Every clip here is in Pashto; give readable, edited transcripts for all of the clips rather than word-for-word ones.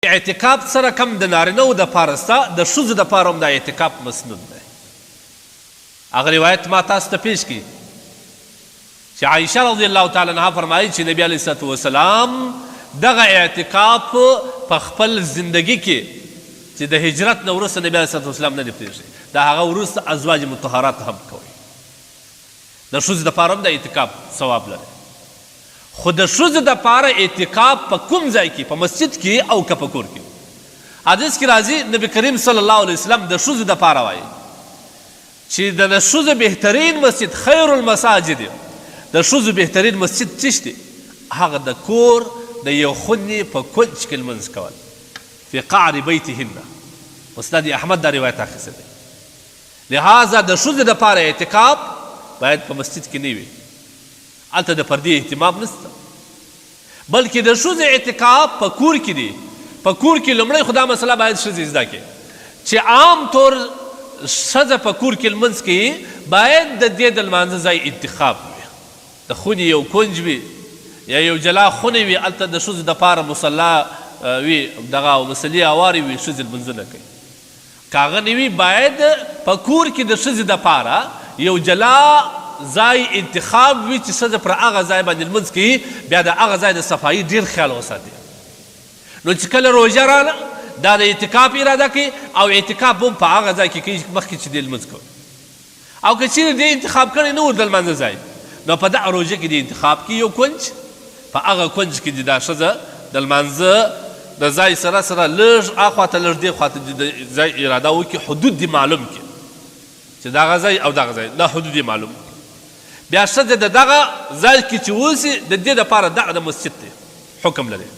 اعتکاف سره کم د نارینهو دپاره سته د ښځو دپاره هم دا اعتکاف مسنون دی. هغه روایت ما تاسو ته پیش کړي چې عایشه رضی الله تعالی عنها فرمایي چې نبي علیه الصلات وسلام دغه اعتکاف په خپل زندگی کې چې د هجرت نه وروسته نبي علیه الصلات وسلام نه دی پرېښی، د هغه وروسته ازواج مطهرات هم کوي. د ښځو دپاره هم د اعتکاف ثواب لري، خو د ښځو دپاره اعتکاف په کوم ځای کې، په مسجد کې او که په کور کې. حدیث کې راځي نبی کریم صلی الله علیه وسلم د ښځو دپاره وایي چې د ښځو بهترین مسجد خیر المساجد، د ښځو بهترین مسجد څه دی؟ هغه د کور د یو خونې په کونج کې لمونځ کول، فی قعر بیتهن. مسند احمد دا روایت اخیستی دی. لہذا د ښځو دپاره اعتکاف باید په مسجد کې نه وي، هلته د پردې اهتمام نشته، بلکې د ښځو اعتکاف په کور کې دی. په کور کې لومړی خو دا مسله باید ښځې زده کړي چې عام طور ښځه په کور کې لمونځ کوي، باید د دې د لمانځه ځای انتخاب وي، د خونې یو کنج وي یا یو جلا خونې وي، هلته د ښځو دپاره مصلا وي، دغه مسلې هوارې وي، ښځې لمونځونه کوي. که هغه نه وي، باید په کور کې د ښځې دپاره یو جلا ځای انتخاب وي چې ښځه پر هغه ځای باندې لمونځ کوي، بیا د هغه ځای د صفایي ډېر خیال وساتي. نو چې کله روژه راله دا د اعتکاف اراده کوي او اعتکاف هم په هغه ځای کې کوي مخکې چې دی لمونځ کوي. او که چیرې دې انتخاب کړی نه و د لمانځه ځای، نو په دغه روژه کې دې انتخاب کړي یو کنج، په هغه کنج کې دې دا ښځه د لمانځه د ځای سره سره لږ اخواته لږ دې خواته د ځای اراده وکړي، حدود دې معلوم کړي چې دغه ځای او دغه ځای دا حدود دې معلوم کړي. بیا ښځه د دغه ځای کې چې اوسي د دې دپاره دغه د مسجد دی حکم لري،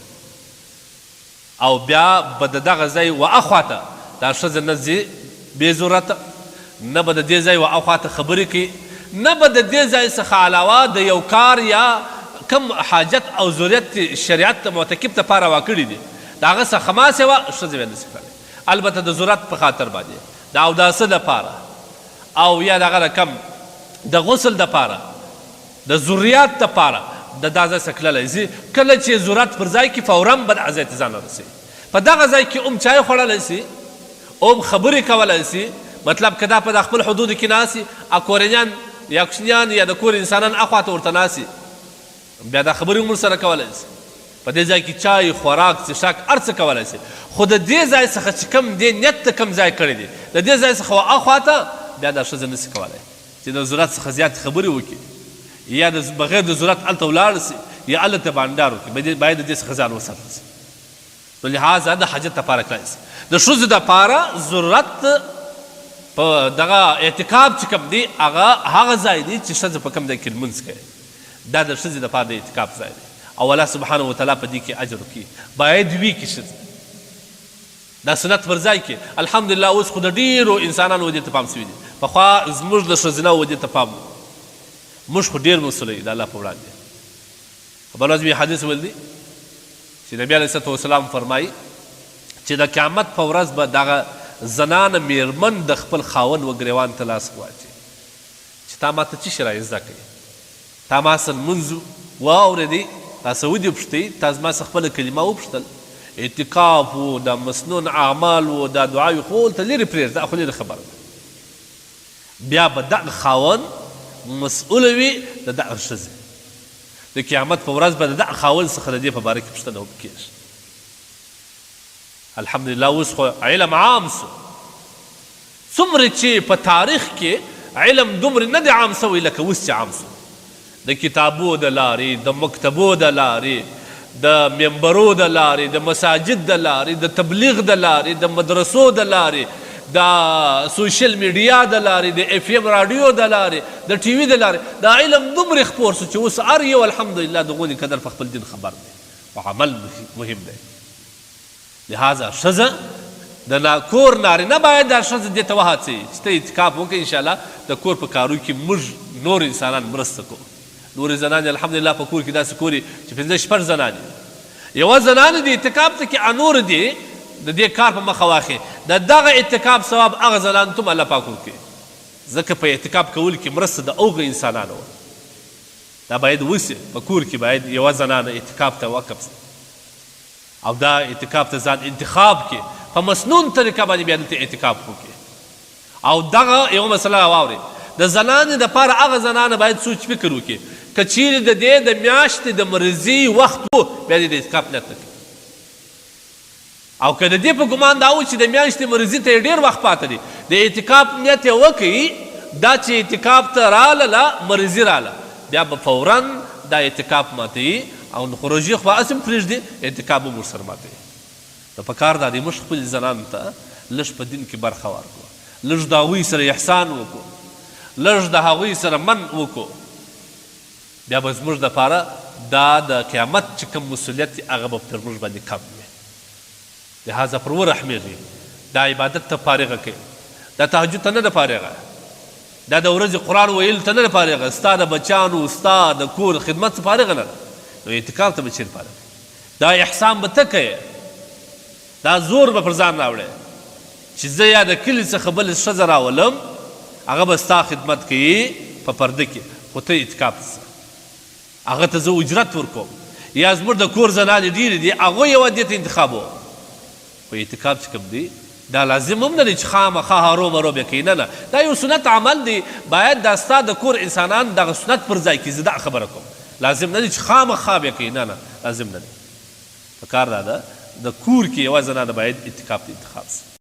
او بیا به د دغه ځای و اخواته دا ښځه نه ځي بې ضرورته، نه به د دې ځای و اخواته خبرې کوي، نه به د دې ځای څخه علاوه د یو کار یا کم حاجت او ضرورت شریعت ته معتکف دپاره واکړي دي د هغه څخه ما سوا ښځه بیا نشي کولی. البته د ضرورت په خاطر باندې د اوداسه دپاره او یا دغه رقم د غسل دپاره د ضروریات دپاره د دا ځای څخه تللی شي. کله چې ضرورت پر ځای کې فورا به دغه ځای ته ځان ورسوي. په دغه ځای کې هم چای خوړلی شي، هم خبرې کولی شي، مطلب که دا په د خپل حدودو کې ناست وي، کورنیان یا کوچنیان یا د کور انسانان اخواته ورته ناست وي، بیا دا خبرې هم ورسره کولی شي. په دې ځای کې چای، خوراک، څښاک هر څه کولی شي. خو د دې ځای څخه چې کوم دې نیت ته کوم ځای کړی دی، د دې ځای څخه اخواته بیا دا ښځه نشي کولی چې د ضرورت څخه زیاتې خبرې وکړي، یا بغیر د ضرورت هلته ولاړ شي یا هلته بانډار وکړي، باید د دې څخه ځان وساتل شي. نو لحاظه د حاجت دپاره کړی شي. د ښځو دپاره ضرورت په دغه اعتکاف چې کوم دی هغه ځای دی چې ښځه په کوم ځای کې لمونځ کوي، دا د ښځې دپاره د اعتکاف ځای دی، او الله سبحانه وتعالی په دې کې اجر وکړي. باید وي کې ښځه دا سنت پر ځای کې. الحمدلله اوس خو د ډېرو انسانانو دې ته پام شوي دي. پخوا زموږ د ښځینهو دې ته پام و، موږ خو ډېر مسؤلی د الله په وړاندې. بل ورځ مې حدیث ویل دی چې نبي علیه الصلات وسلام فرمایي چې د قیامت په ورځ به دغه زنانه میرمن د خپل خاوند و ګریوان ته لاس واچي چې تا ما ته څه شی را زده کوي، تا ما څه لمونځ واورېدی، تا څه ودې پوښتئ، تا زما څه خپله کلمه وپوښتل، اعتکاف و، دا مسنون اعمال و، دا دعاوې خو هلته لرې پرېږده، دا خو لرې خبره ده. بیا به دغه خاوند مسؤوله وي د دغه ښځې. د قیامت په ورځ به د دغه خاوند څخه د دې په باره کې پوښتنه وکړي. الحمدلله اوس خو علم عام سو، څومره چې په تاریخ کې علم دومره نه دی عام سوی لکه اوس چې عام سو. د کتابو د لارې، د مکتبو د لارې، د منبرو د لارې، د مساجد د لارې، د تبلیغ د لارې، د مدرسو د لارې، د سوشل میډیا د لارې، د اف ام راډیو د لارې، د ټي وي د لارې، دا علم دومره خپور سو چې اوس هر یو الحمدلله د غونې قدر په خپل دین خبر دی او عمل مهم دی. لہذا ښځه د کور نارینه باید دا ښځه دې ته وهڅوي چې ته اعتکاف وکړې. انشاءالله د کور په کارو کې موږ نور انسانان مرسته کوو. نورې زنانې الحمدلله په کور کې داسې کور چې 5-6 زنانې، یوه زنانه د اعتکاف ته کې نور دي د دې کار په مخه واخلي، د دغه اعتکاف ثواب هغه زنانو ته هم الله پاک ورکوي، ځکه په اعتکاف کولو کې مرسته د هغو انسانانو دا باید وسي. په کور کې باید یوه زنانه اعتکاف ته وقف او دا اعتکاف ته ځان انتخاب کې په مسنون طریقه باندې بیا دلته اعتکاف وکړي. او دغه یوه مسله واورئ، د زنانې دپاره هغه زنانه باید سوچ فکر وکړي که چیرې د دې د میاشتې د مرضي وخت و بیا دې د اعتکاف نیت نه کوي، او که د دې په ګمان دا و چې د میاشتې مرضي ته یې ډېر وخت پاته دی د اعتکاف نیت یې وکړي، دا چې اعتکاف ته راله مرضي راله بیا به فورا دا اعتکاف ماتوي او نو خروجي خو به هسې هم پرېږدي، اعتکاف به ورسره ماتوي. نو پکار دا دی موږ خپلې زنانو ته لږ په دین کې برخه ورکړو، لږ د هغوی سره احسان وکړو، لږ د هغوی سره من وکړو، بیا به زموږ دپاره دا د قیامت چې کوم مسؤلیت دی هغه به پر موږ باندې کم وي. لهذا پر ورحمېږي، دا عبادت ته فارغه کوي، دا تهجد ته نه ده فارغه، دا د ورځې قرآن ویل ته نه ده فارغه، ستا د بچیانو ستا د کور خدمت څه فارغه نه ده. نو اعتکاف ته به چیرې فارغه، دا احسان به ته کوې، دا زور به پر ځان راوړې چې زه یا د کلي څخه بلې ښځه راولم هغه به ستا خدمت کوي په پرده کې، خو ته اعتکاف ته هغه ته زه اجرت ورکوم، یا زموږ د کور زنانې ډېرې دي هغوی یوه دې ته انتخابوم. خو اعتکاف چې کوم دی دا لازم هم نه دی چې خامخا هرومرو بیا کوي، نه نه، دا یو سنت عمل دی، باید دا ستا د کور انسانان دغه سنت پر ځای کړي. زه دا خبره کوم، لازم نه دی چې خامخا بیا کوي، نه نه، لازم نه دی. پکار دا ده د کور کې یوه زنانه باید اعتکاف ته انتخاب شي.